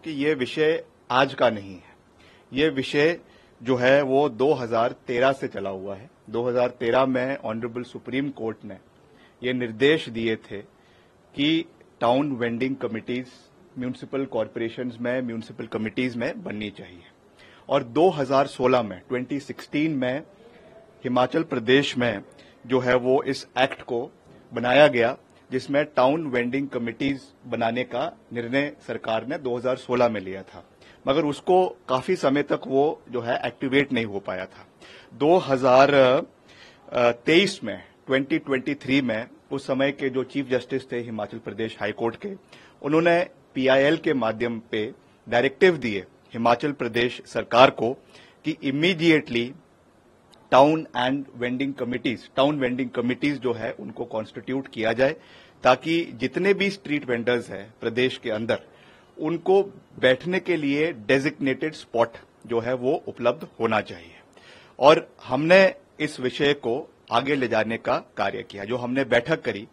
कि ये विषय आज का नहीं है। ये विषय जो है वो 2013 से चला हुआ है। 2013 में ऑनरेबल सुप्रीम कोर्ट ने ये निर्देश दिए थे कि town vending committees municipal corporations में, म्यूनिसिपल कमिटीज में बननी चाहिए। और 2016 में 2016 में हिमाचल प्रदेश में जो है वो इस एक्ट को बनाया गया, जिसमें टाउन वेंडिंग कमिटीज बनाने का निर्णय सरकार ने 2016 में लिया था, मगर उसको काफी समय तक वो जो है एक्टिवेट नहीं हो पाया था। 2023 में 2023 में उस समय के जो चीफ जस्टिस थे हिमाचल प्रदेश हाई कोर्ट के, उन्होंने पीआईएल के माध्यम पे डायरेक्टिव दिए हिमाचल प्रदेश सरकार को कि इमीडिएटली टाउन वेंडिंग कमिटीज जो है उनको कॉन्स्टिट्यूट किया जाए, ताकि जितने भी स्ट्रीट वेंडर्स हैं प्रदेश के अंदर उनको बैठने के लिए डेजिग्नेटेड स्पॉट जो है वो उपलब्ध होना चाहिए। और हमने इस विषय को आगे ले जाने का कार्य किया। जो हमने बैठक करी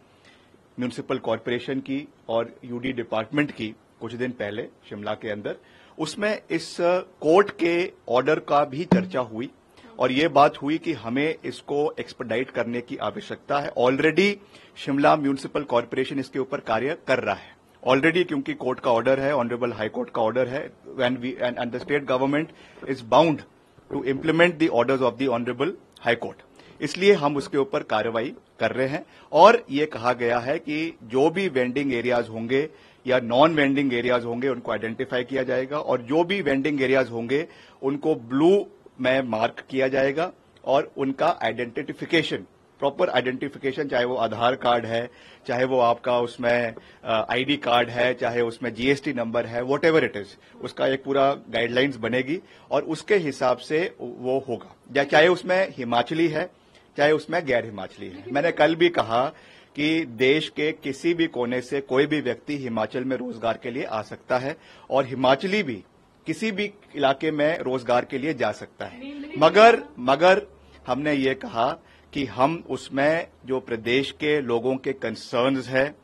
म्यूनिसिपल कॉरपोरेशन की और यूडी डिपार्टमेंट की कुछ दिन पहले शिमला के अंदर, उसमें इस कोर्ट के ऑर्डर का भी चर्चा हुई और ये बात हुई कि हमें इसको एक्सपेडाइट करने की आवश्यकता है। ऑलरेडी शिमला म्यूनिसिपल कॉरपोरेशन इसके ऊपर कार्य कर रहा है ऑलरेडी, क्योंकि कोर्ट का ऑर्डर है, ऑनरेबल हाई कोर्ट का ऑर्डर है, and the state government is bound to implement the orders of the honourable high court. इसलिए हम उसके ऊपर कार्रवाई कर रहे हैं। और ये कहा गया है कि जो भी वेंडिंग एरियाज होंगे या नॉन वेंडिंग एरियाज होंगे उनको आइडेंटिफाई किया जाएगा, और जो भी वेंडिंग एरियाज होंगे उनको ब्लू में मार्क किया जाएगा और उनका आइडेंटिफिकेशन, प्रॉपर आइडेंटिफिकेशन, चाहे वो आधार कार्ड है, चाहे वो आपका उसमें आईडी कार्ड है, चाहे उसमें जीएसटी नंबर है, वॉट एवर इट इज, उसका एक पूरा गाइडलाइंस बनेगी और उसके हिसाब से वो होगा, चाहे उसमें हिमाचली है चाहे उसमें गैर हिमाचली है। मैंने कल भी कहा कि देश के किसी भी कोने से कोई भी व्यक्ति हिमाचल में रोजगार के लिए आ सकता है और हिमाचली भी किसी भी इलाके में रोजगार के लिए जा सकता है, मगर हमने ये कहा कि हम उसमें जो प्रदेश के लोगों के कंसर्न्स है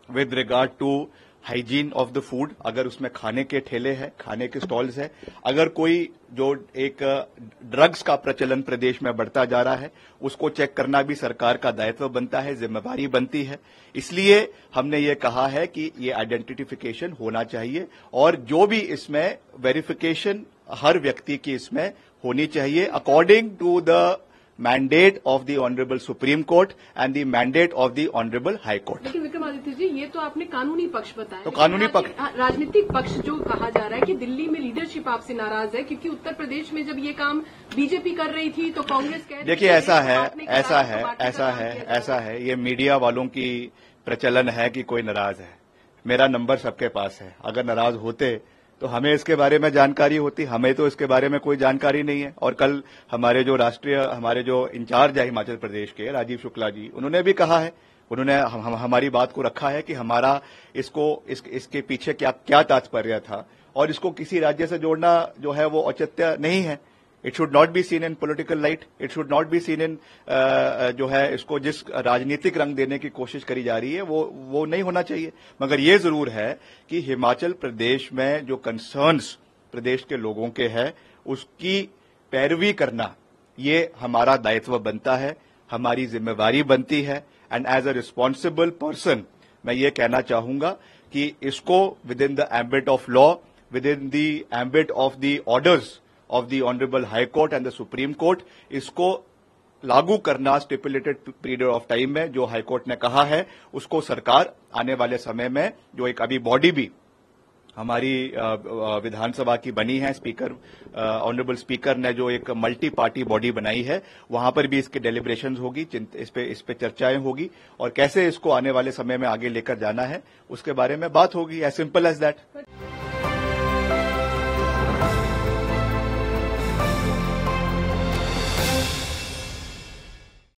with regard to hygiene of the food, अगर उसमें खाने के ठेले हैं, खाने के स्टॉल्स है, अगर कोई जो एक ड्रग्स का प्रचलन प्रदेश में बढ़ता जा रहा है उसको चेक करना भी सरकार का दायित्व बनता है, जिम्मेवारी बनती है। इसलिए हमने ये कहा है कि ये आइडेंटिफिकेशन होना चाहिए और जो भी इसमें वेरिफिकेशन हर व्यक्ति की इसमें होनी चाहिए according to the mandate of the honourable supreme court and the mandate of the honourable high court. लेकिन विक्रमादित्य जी, ये तो आपने कानूनी पक्ष बताया, तो कानूनी पक्ष, राजनीतिक पक्ष जो कहा जा रहा है कि दिल्ली में लीडरशिप आपसे नाराज है क्योंकि उत्तर प्रदेश में जब ये काम बीजेपी कर रही थी तो कांग्रेस कह, देखिए ऐसा है, ये मीडिया वालों की प्रचलन है कि कोई नाराज है। मेरा नंबर सबके पास है, अगर नाराज होते तो हमें इसके बारे में जानकारी होती, हमें तो इसके बारे में कोई जानकारी नहीं है। और कल हमारे जो इंचार्ज है हिमाचल प्रदेश के राजीव शुक्ला जी, उन्होंने भी कहा है, उन्होंने हमारी बात को रखा है कि हमारा इसके पीछे क्या तात्पर्य था और इसको किसी राज्य से जोड़ना जो है वो औचित्य नहीं है। It should not be seen in political light, it should not be seen in जो है इसको जिस राजनीतिक रंग देने की कोशिश करी जा रही है वो नहीं होना चाहिए। मगर ये जरूर है कि हिमाचल प्रदेश में जो कंसर्न्स प्रदेश के लोगों के हैं उसकी पैरवी करना ये हमारा दायित्व बनता है, हमारी जिम्मेवारी बनती है। And as a responsible person मैं ये कहना चाहूंगा कि इसको within the ambit of law, within the ambit of the orders of the honourable high court and the supreme court, इसको लागू करना स्टिपुलेटेड पीरियड ऑफ टाइम में जो हाई कोर्ट ने कहा है उसको सरकार आने वाले समय में, जो एक अभी बॉडी भी हमारी विधानसभा की बनी है, स्पीकर ऑनरेबल स्पीकर ने जो एक मल्टी पार्टी बॉडी बनाई है, वहां पर भी इसके डेलिब्रेशंस होगी, इस पे चर्चाएं होगी और कैसे इसको आने वाले समय में आगे लेकर जाना है उसके बारे में बात होगी। As simple as that.